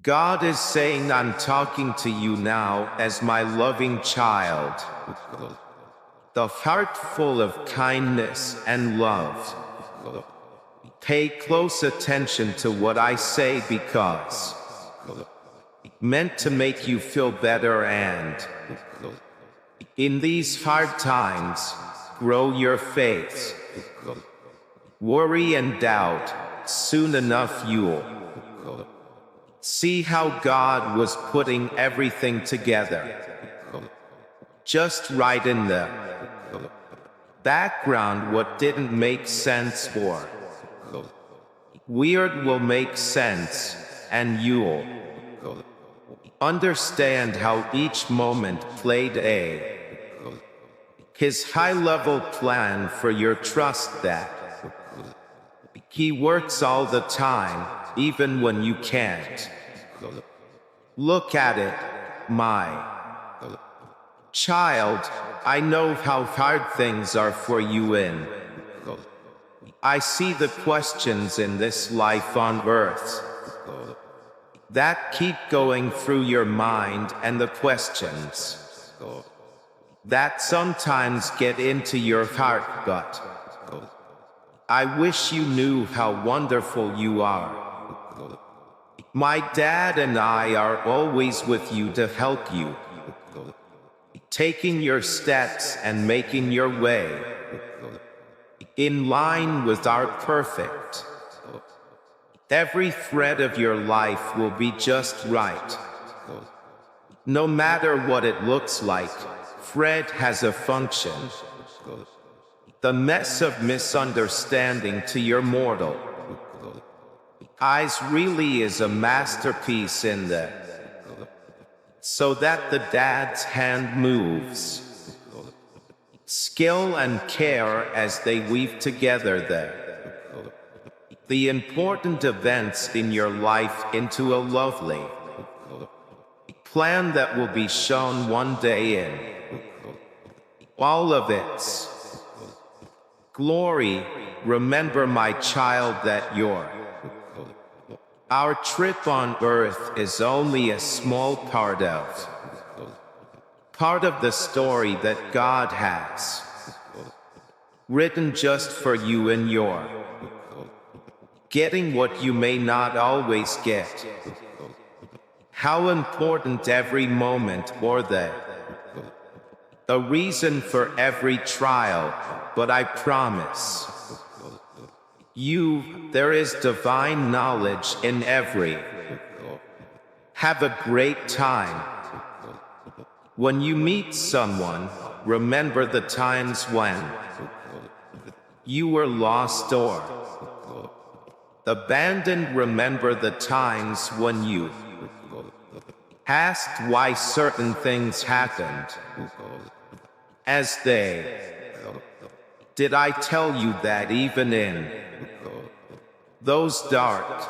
God is saying, I'm talking to you now as my loving child. The heart full of kindness and love. Pay close attention to what I say because meant to make you feel better, and in these hard times, grow your faith. Worry and doubt, soon enough you'll see how God was putting everything together. Just right in the background, what didn't make sense or weird will make sense, and you'll understand how each moment played His high-level plan for your trust, that He works all the time, even when you can't. Look at it, my child. I know how hard things are for you in. I see the questions in this life on earth that keep going through your mind, and the questions that sometimes get into your heart, but I wish you knew how wonderful you are. My dad and I are always with you to help you, taking your steps and making your way in line with our perfect. Every thread of your life will be just right. No matter what it looks like, Fred has a function. The mess of misunderstanding to your mortal eyes really is a masterpiece in the so that the dad's hand moves. Skill and care as they weave together the important events in your life into a lovely plan that will be shown one day in all of its glory. Remember, my child, that our trip on earth is only a small part of the story that God has written just for you, and your getting what you may not always get. How important every moment, or the reason for every trial, but I promise you, there is divine knowledge in every. Have a great time. When you meet someone, remember the times when you were lost or abandoned. Remember the times when you asked why certain things happened. As they did. I tell you that even in those dark,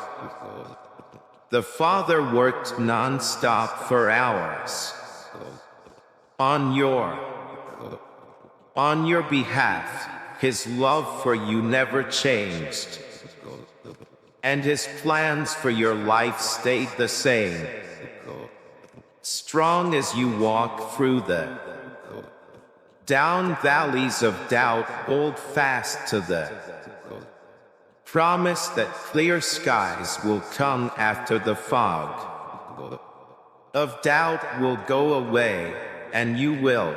the Father worked non-stop for hours on your behalf. His love for you never changed, and His plans for your life stayed the same. Strong as you walk through the down valleys of doubt, hold fast to the promise that clear skies will come after the fog of doubt will go away, and you will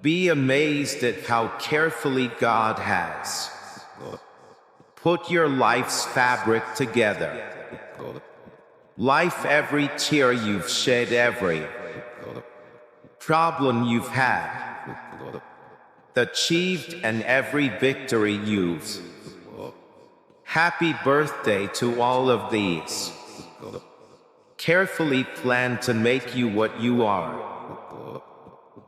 be amazed at how carefully God has put your life's fabric together. Life, every tear you've shed, every problem you've had, achieved, and every victory you've. Happy birthday to all of these. Carefully planned to make you what you are.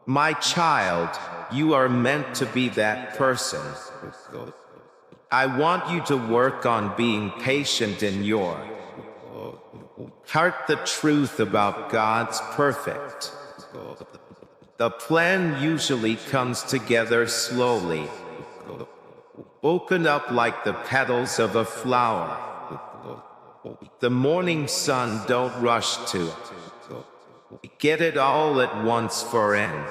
My child, you are meant to be that person. I want you to work on being patient in your heart. The truth about God's perfect. The plan usually comes together slowly. Open up like the petals of a flower. The morning sun, don't rush to get it all at once for end.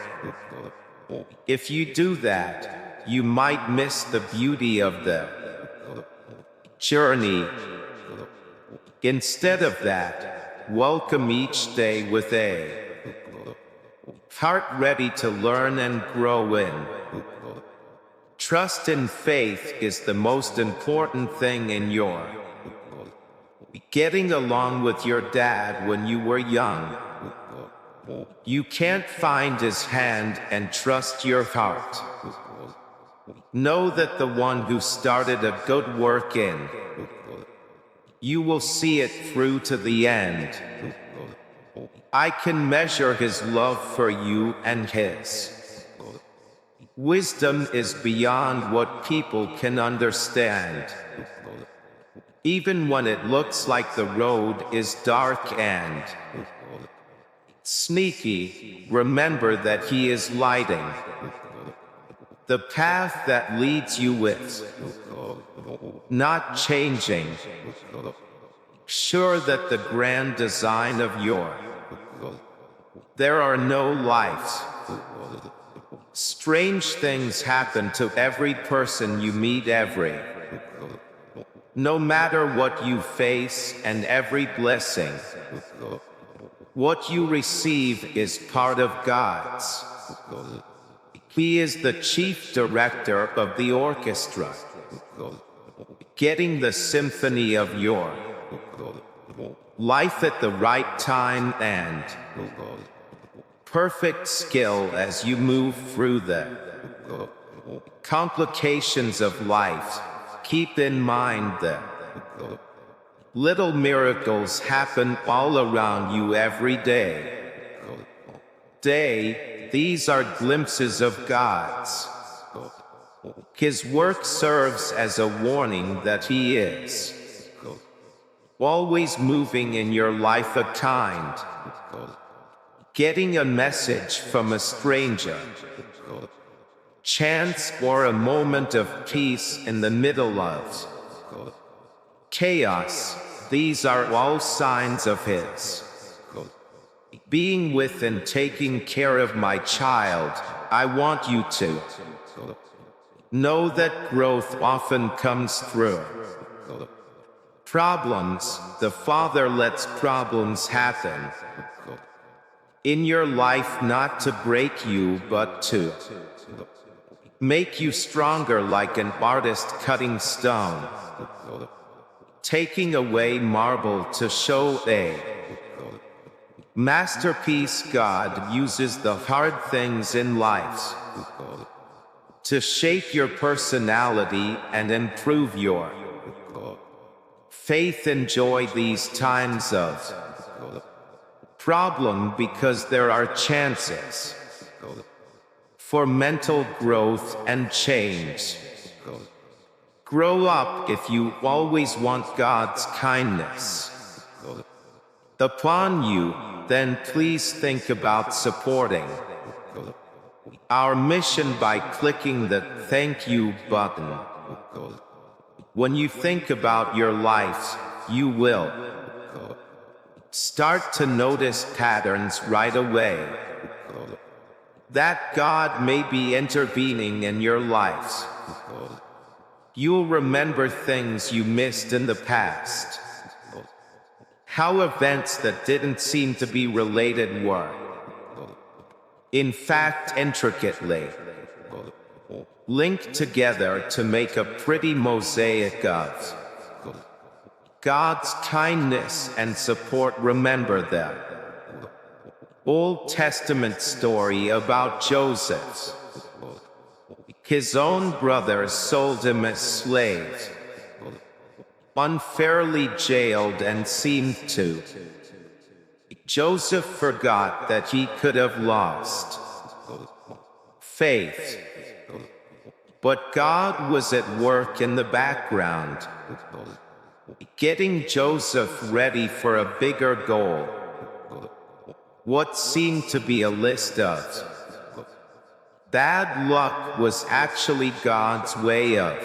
If you do that, you might miss the beauty of the journey. Instead of that, welcome each day with a heart ready to learn and grow in. Trust and faith is the most important thing in your getting along with your dad when you were young. You can't find his hand and trust your heart. Know that the one who started a good work in you will see it through to the end. I can measure his love for you, and his wisdom is beyond what people can understand. Even when it looks like the road is dark and sneaky, remember that he is lighting the path that leads you with, not changing. Sure that the grand design of your there are no lives. Strange things happen to every person you meet no matter what you face, and every blessing what you receive is part of God's. He is the chief director of the orchestra, getting the symphony of your life at the right time and perfect skill as you move through the complications of life. Keep in mind that little miracles happen all around you every day. These are glimpses of God's. His work serves as a warning that he is always moving in your life, a kind getting a message from a stranger, chance, or a moment of peace in the middle of chaos. These are all signs of his being with and taking care of. My child, I want you to know that growth often comes through problems. The Father lets problems happen in your life, not to break you, but to make you stronger, like an artist cutting stone, taking away marble to show a masterpiece. God uses the hard things in life to shape your personality and improve your faith. Enjoy these times of problem, because there are chances for mental growth and change. Grow up if you always want God's kindness upon you. Then please think about supporting our mission by clicking the thank you button. When you think about your life, you will start to notice patterns right away that God may be intervening in your lives. You'll remember things you missed in the past, how events that didn't seem to be related were, in fact, intricately linked together to make a pretty mosaic of God's kindness and support. Remember the Old Testament story about Joseph. His own brothers sold him as slave, unfairly jailed, and seemed to. Joseph forgot that he could have lost faith, but God was at work in the background, getting Joseph ready for a bigger goal. What seemed to be a list of bad luck was actually God's way of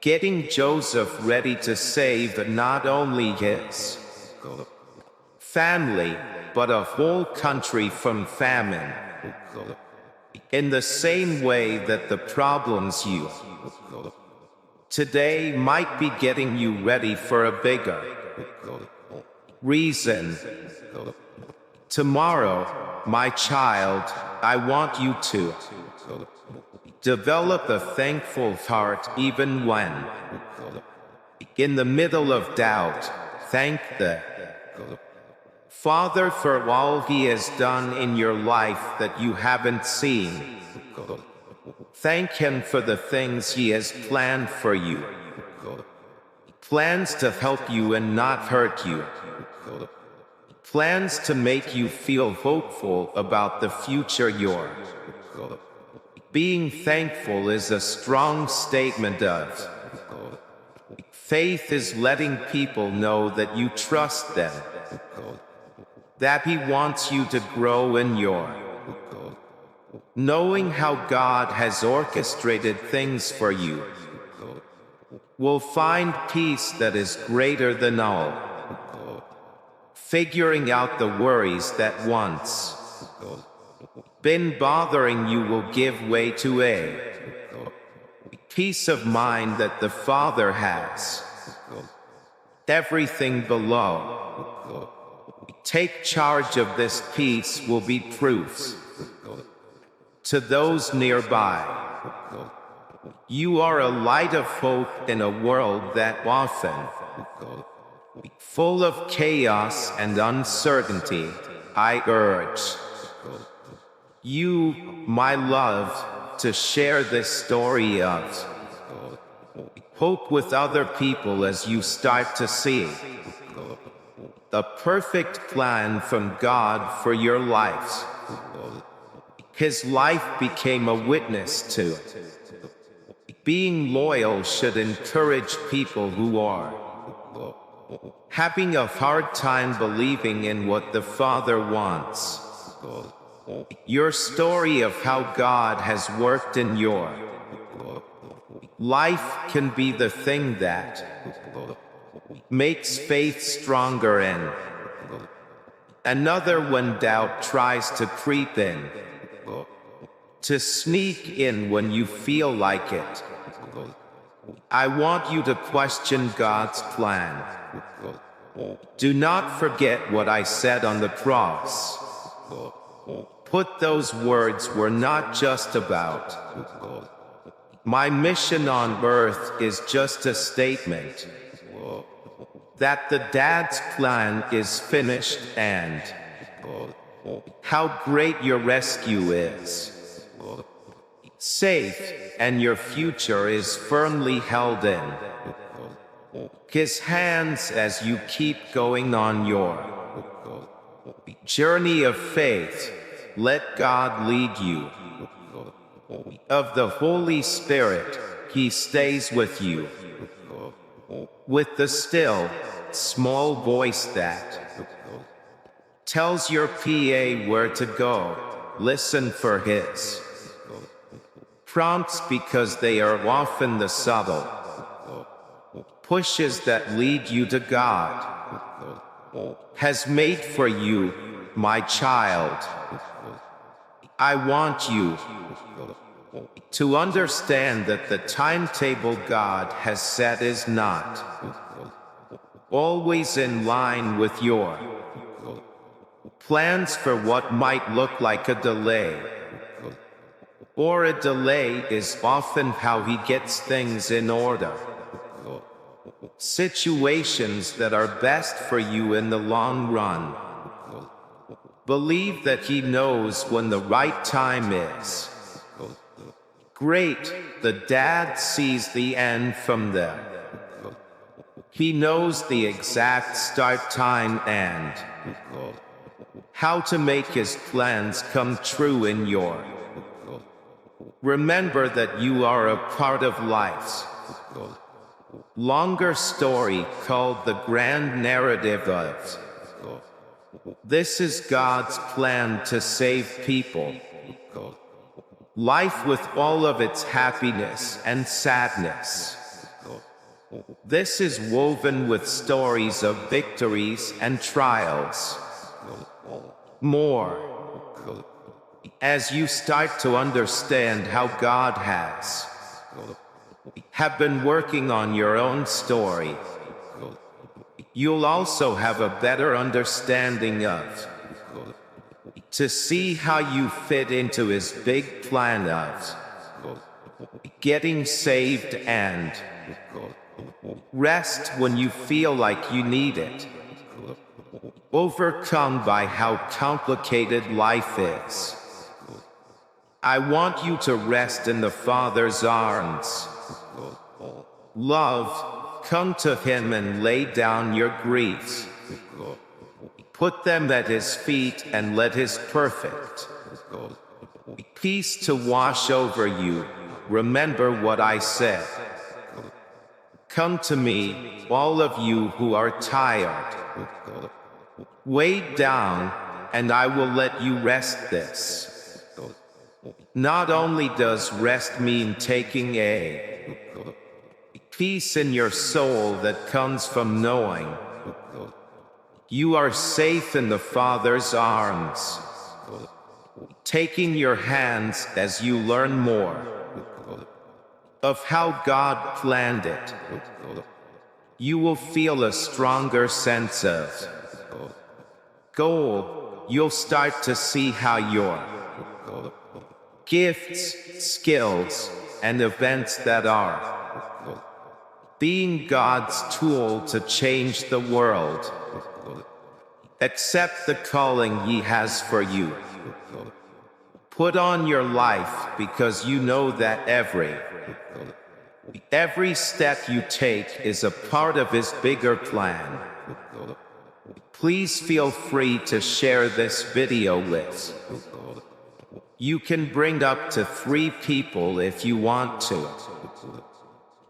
getting Joseph ready to save not only his family, but a whole country from famine. In the same way that the problems you today might be getting you ready for a bigger reason. Tomorrow, my child, I want you to develop a thankful heart even when, in the middle of doubt, thank the Father for all He has done in your life that you haven't seen. Thank Him for the things He has planned for you. Plans to help you and not hurt you. Plans to make you feel hopeful about the future you're. Being thankful is a strong statement of faith is letting people know that you trust them, that He wants you to grow in your knowing how God has orchestrated things for you. Will find peace that is greater than all. Figuring out the worries that once been bothering you will give way to a peace of mind that the Father has. Everything below. Take charge of this peace will be proofs to those nearby. You are a light of hope in a world that often full of chaos and uncertainty. I urge you, my love, to share this story of hope with other people as you start to see the perfect plan from God for your lives. His life became a witness to it. Being loyal should encourage people who are having a hard time believing in what the Father wants. Your story of how God has worked in your life can be the thing that makes faith stronger and another when doubt tries to creep in, to sneak in when you feel like it. I want you to question God's plan. Do not forget what I said on the cross. Put those words were not just about my mission on earth is just a statement that the Dad's plan is finished and how great your rescue is. Safe, and your future is firmly held in His hands as you keep going on your journey of faith. Let God lead you. Of the Holy Spirit, He stays with you. With the still, small voice that tells your PA where to go, listen for His prompts because they are often the subtle pushes that lead you to God. Has made for you, my child. I want you to understand that the timetable God has set is not always in line with your plans for what might look like a delay. Or a delay is often how He gets things in order. Situations that are best for you in the long run. Believe that He knows when the right time is. Great, the Dad sees the end from them. He knows the exact start time and how to make His plans come true in your. Remember that you are a part of life's longer story called the grand narrative of. This is God's plan to save people. Life with all of its happiness and sadness. This is woven with stories of victories and trials. More. As you start to understand how God have been working on your own story, you'll also have a better understanding of to see how you fit into his big plan of getting saved and rest when you feel like you need it, overcome by how complicated life is. I want you to rest in the Father's arms. Love, come to him and lay down your griefs. Put them at his feet and let his perfect peace to wash over you. Remember what I said. Come to me, all of you who are tired, weighed down, and I will let you rest. This not only does rest mean taking a peace in your soul that comes from knowing you are safe in the Father's arms, taking your hands as you learn more of how God planned it. You will feel a stronger sense of goal. You'll start to see how your gifts, skills, and events that are being God's tool to change the world. Accept the calling he has for you. Put on your life because you know that every step you take is a part of his bigger plan. Please feel free to share this video with. You can bring up to 3 people if you want to.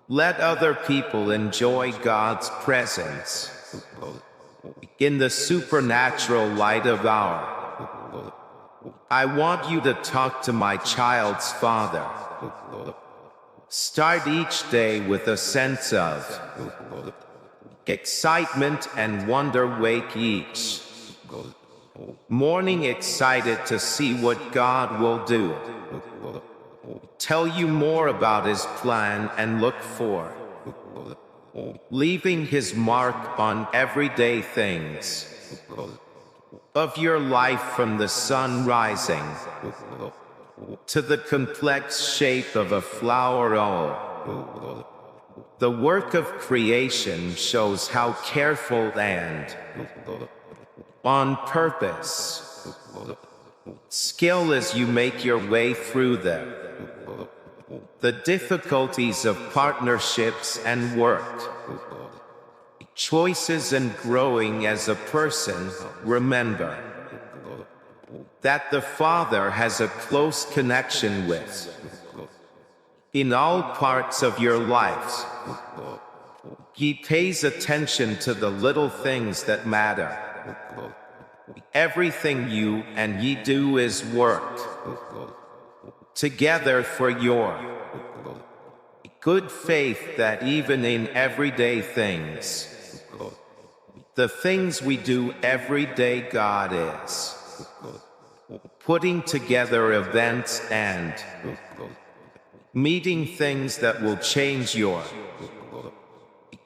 Let other people enjoy God's presence in the supernatural light of our. I want you to talk to my child's father. Start each day with a sense of excitement and wonder. Wake each morning excited to see what God will do. Tell you more about his plan and look for leaving his mark on everyday things of your life, from the sun rising to the complex shape of a flower. Oh, the work of creation shows how careful and on purpose skill as you make your way through the difficulties of partnerships and work, choices and growing as a person. Remember that the Father has a close connection with in all parts of your lives. He pays attention to the little things that matter. Everything you and ye do is worked together for your good faith, that even in everyday things, the things we do every day, God is putting together events and meeting things that will change your.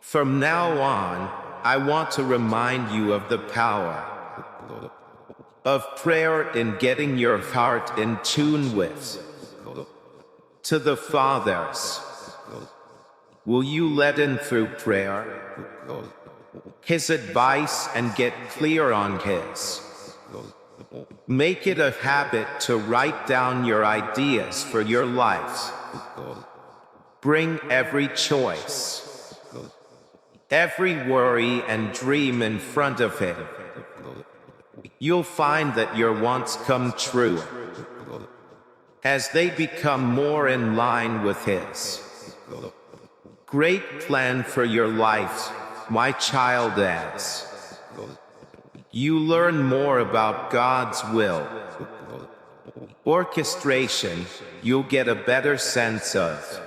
From now on, I want to remind you of the power of prayer in getting your heart in tune with to the Father's. Will you let in through prayer his advice and get clear on his? Make it a habit to write down your ideas for your life. Bring every choice, every worry and dream in front of him. You'll find that your wants come true as they become more in line with his great plan for your life, my child. As you learn more about God's will, orchestration, you'll get a better sense of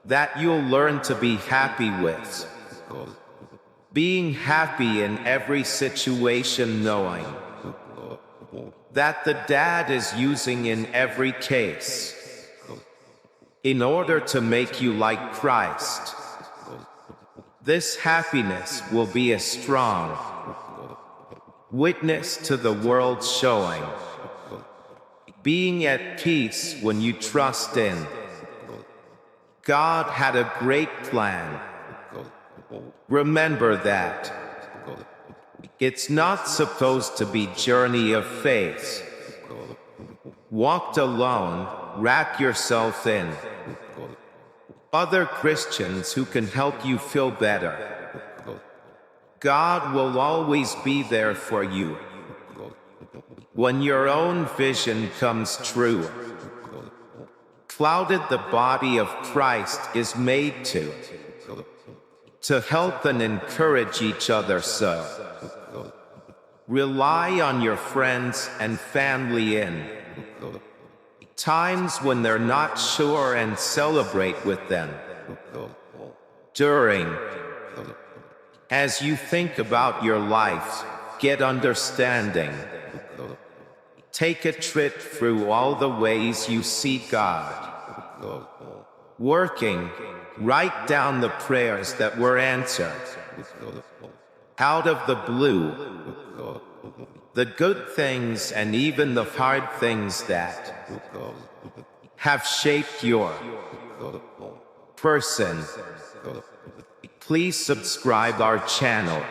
that you'll learn to be happy with. Being happy in every situation, knowing that the dad is using in every case in order to make you like Christ. This happiness will be a strong witness to the world, showing being at peace when you trust in God had a great plan. Remember that it's not supposed to be journey of faith. Walked alone, wrap yourself in other Christians who can help you feel better. God will always be there for you when your own vision comes true. Clouded, the body of Christ is made to help and encourage each other, so rely on your friends and family in times when they're not sure, and celebrate with them. During, as you think about your life, get understanding. Take a trip through all the ways you see God working. Write down the prayers that were answered out of the blue, the good things and even the hard things that have shaped your person. Please subscribe our channel.